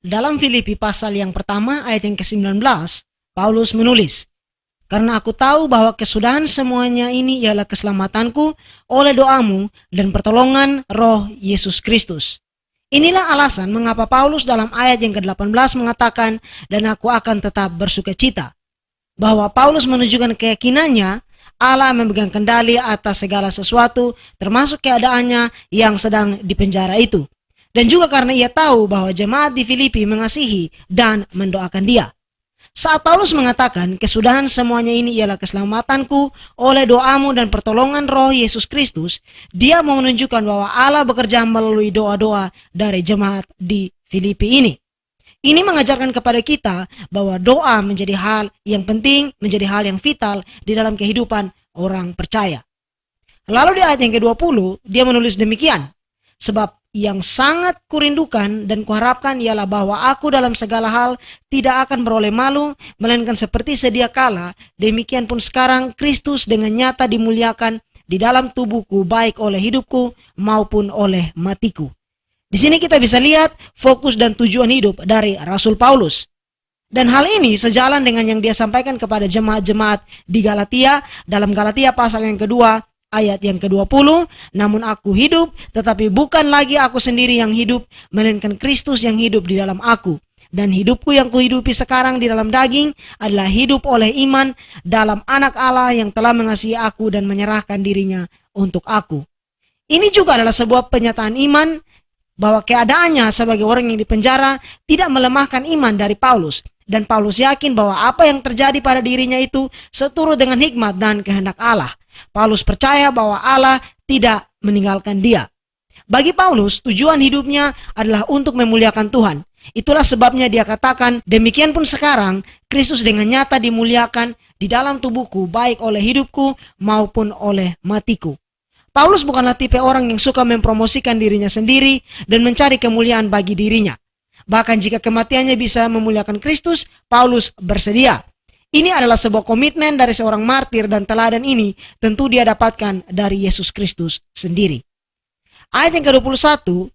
Dalam Filipi pasal yang pertama ayat yang ke-19, Paulus menulis, "Karena aku tahu bahwa kesudahan semuanya ini ialah keselamatanku oleh doamu dan pertolongan Roh Yesus Kristus." Inilah alasan mengapa Paulus dalam ayat yang ke-18 mengatakan, "Dan aku akan tetap bersukacita." Bahwa Paulus menunjukkan keyakinannya Allah memegang kendali atas segala sesuatu, termasuk keadaannya yang sedang dipenjara itu. Dan juga karena ia tahu bahwa jemaat di Filipi mengasihi dan mendoakan dia. Saat Paulus mengatakan kesudahan semuanya ini ialah keselamatanku oleh doamu dan pertolongan Roh Yesus Kristus, dia mau menunjukkan bahwa Allah bekerja melalui doa-doa dari jemaat di Filipi ini. Ini mengajarkan kepada kita bahwa doa menjadi hal yang penting, menjadi hal yang vital di dalam kehidupan orang percaya. Lalu di ayat yang ke-20, dia menulis demikian, "Sebab yang sangat kurindukan dan kuharapkan ialah bahwa aku dalam segala hal tidak akan beroleh malu, melainkan seperti sedia kala, demikian pun sekarang Kristus dengan nyata dimuliakan di dalam tubuhku, baik oleh hidupku maupun oleh matiku." Di sini kita bisa lihat fokus dan tujuan hidup dari Rasul Paulus. Dan hal ini sejalan dengan yang dia sampaikan kepada jemaat-jemaat di Galatia, dalam Galatia pasal yang kedua, ayat yang ke-20, "Namun aku hidup, tetapi bukan lagi aku sendiri yang hidup, melainkan Kristus yang hidup di dalam aku. Dan hidupku yang kuhidupi sekarang di dalam daging adalah hidup oleh iman dalam Anak Allah yang telah mengasihi aku dan menyerahkan dirinya untuk aku." Ini juga adalah sebuah penyataan iman bahwa keadaannya sebagai orang yang dipenjara tidak melemahkan iman dari Paulus. Dan Paulus yakin bahwa apa yang terjadi pada dirinya itu seturut dengan hikmat dan kehendak Allah. Paulus percaya bahwa Allah tidak meninggalkan dia. Bagi Paulus, tujuan hidupnya adalah untuk memuliakan Tuhan. Itulah sebabnya dia katakan, "Demikian pun sekarang, Kristus dengan nyata dimuliakan di dalam tubuhku, baik oleh hidupku maupun oleh matiku." Paulus bukanlah tipe orang yang suka mempromosikan dirinya sendiri dan mencari kemuliaan bagi dirinya. Bahkan jika kematiannya bisa memuliakan Kristus, Paulus bersedia. Ini adalah sebuah komitmen dari seorang martir, dan teladan ini tentu dia dapatkan dari Yesus Kristus sendiri. Ayat yang ke-21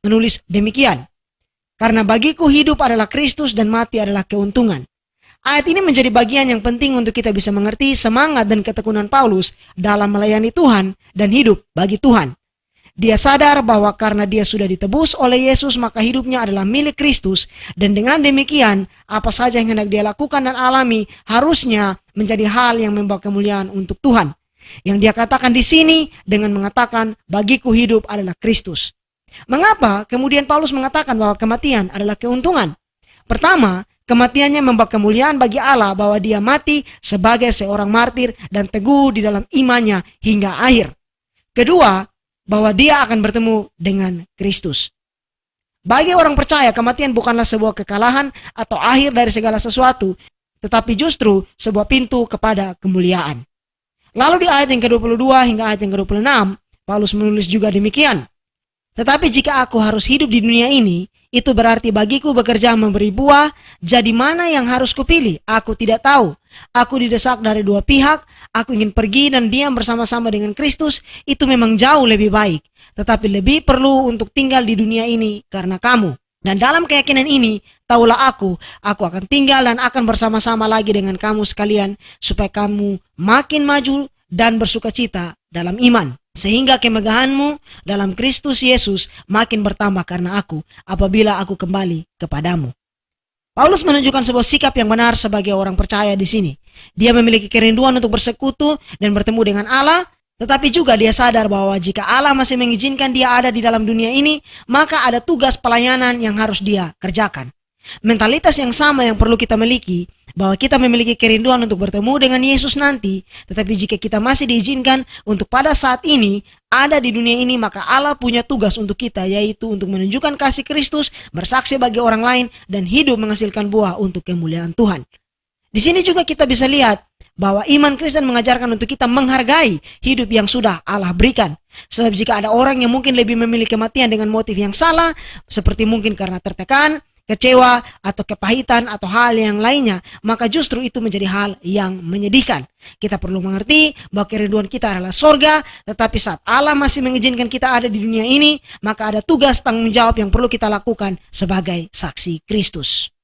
menulis demikian, "Karena bagiku hidup adalah Kristus dan mati adalah keuntungan." Ayat ini menjadi bagian yang penting untuk kita bisa mengerti semangat dan ketekunan Paulus dalam melayani Tuhan dan hidup bagi Tuhan. Dia sadar bahwa karena dia sudah ditebus oleh Yesus, maka hidupnya adalah milik Kristus, dan dengan demikian apa saja yang hendak dia lakukan dan alami harusnya menjadi hal yang membawa kemuliaan untuk Tuhan. Yang dia katakan di sini dengan mengatakan, "Bagiku hidup adalah Kristus." Mengapa kemudian Paulus mengatakan bahwa kematian adalah keuntungan? Pertama, kematiannya membawa kemuliaan bagi Allah bahwa dia mati sebagai seorang martir dan teguh di dalam imannya hingga akhir. Kedua, bahwa dia akan bertemu dengan Kristus. Bagi orang percaya, kematian bukanlah sebuah kekalahan atau akhir dari segala sesuatu, tetapi justru sebuah pintu kepada kemuliaan. Lalu di ayat yang ke-22 hingga ayat yang ke-26, Paulus menulis juga demikian, "Tetapi jika aku harus hidup di dunia ini, itu berarti bagiku bekerja memberi buah. Jadi mana yang harus kupilih? Aku tidak tahu. Aku didesak dari dua pihak. Aku ingin pergi dan diam bersama-sama dengan Kristus. Itu memang jauh lebih baik. Tetapi lebih perlu untuk tinggal di dunia ini karena kamu. Dan dalam keyakinan ini, taulah aku akan tinggal dan akan bersama-sama lagi dengan kamu sekalian, supaya kamu makin maju dan bersukacita dalam iman. Sehingga kemegahanmu dalam Kristus Yesus makin bertambah karena aku, apabila aku kembali kepadamu." Paulus menunjukkan sebuah sikap yang benar sebagai orang percaya di sini. Dia memiliki kerinduan untuk bersekutu dan bertemu dengan Allah, tetapi juga dia sadar bahwa jika Allah masih mengizinkan dia ada di dalam dunia ini, maka ada tugas pelayanan yang harus dia kerjakan. Mentalitas yang sama yang perlu kita miliki, bahwa kita memiliki kerinduan untuk bertemu dengan Yesus nanti, tetapi jika kita masih diizinkan untuk pada saat ini ada di dunia ini, maka Allah punya tugas untuk kita, yaitu untuk menunjukkan kasih Kristus, bersaksi bagi orang lain, dan hidup menghasilkan buah untuk kemuliaan Tuhan. Di sini juga kita bisa lihat bahwa iman Kristen mengajarkan untuk kita menghargai hidup yang sudah Allah berikan. Sebab jika ada orang yang mungkin lebih memilih kematian dengan motif yang salah, seperti mungkin karena tertekan, kecewa, atau kepahitan, atau hal yang lainnya, maka justru itu menjadi hal yang menyedihkan. Kita perlu mengerti bahwa kerinduan kita adalah sorga, tetapi saat Allah masih mengizinkan kita ada di dunia ini, maka ada tugas tanggung jawab yang perlu kita lakukan sebagai saksi Kristus.